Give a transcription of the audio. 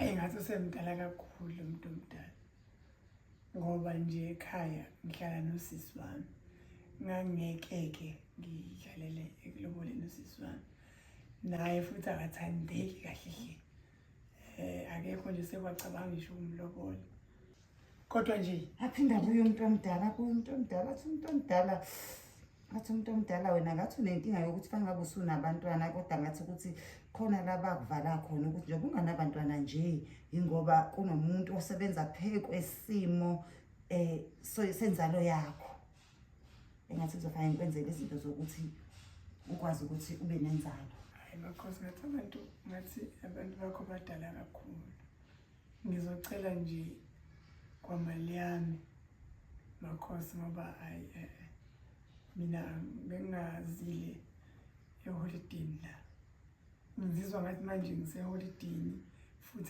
Ngathi usemdala kakhulu umuntu omdala. Ngoba nje ekhaya ngihlala nosisi wami. Ngangeke ngidlalele ekuloboleni usisi wami. Naye futhi akathandeki kahle. Akekho nje sekwacabanga ngisho umlobola. Kodwa nje aphinda kuyo umuntu omdala, athi umuntu omdala wena ngathi unenkinga yokuthi fangabe usunabantwana kodwa ngathi ukuthi khona la bakuvala khona ukuthi njengoba unganabantwana nje ingoba kunomuntu osebenza phekwesimo senzalo yakho. Engathi kuzofanele ngikwenzele izinto zokuthi ukwazi ukuthi ube nenzalo. Makhosi ngathi abantu bakho badala kakhulu. Ngizocela nje kwamali yami makhosi ngoba mina bengazile eholidini la. Ngizizwa ngathi manje ngiseholidini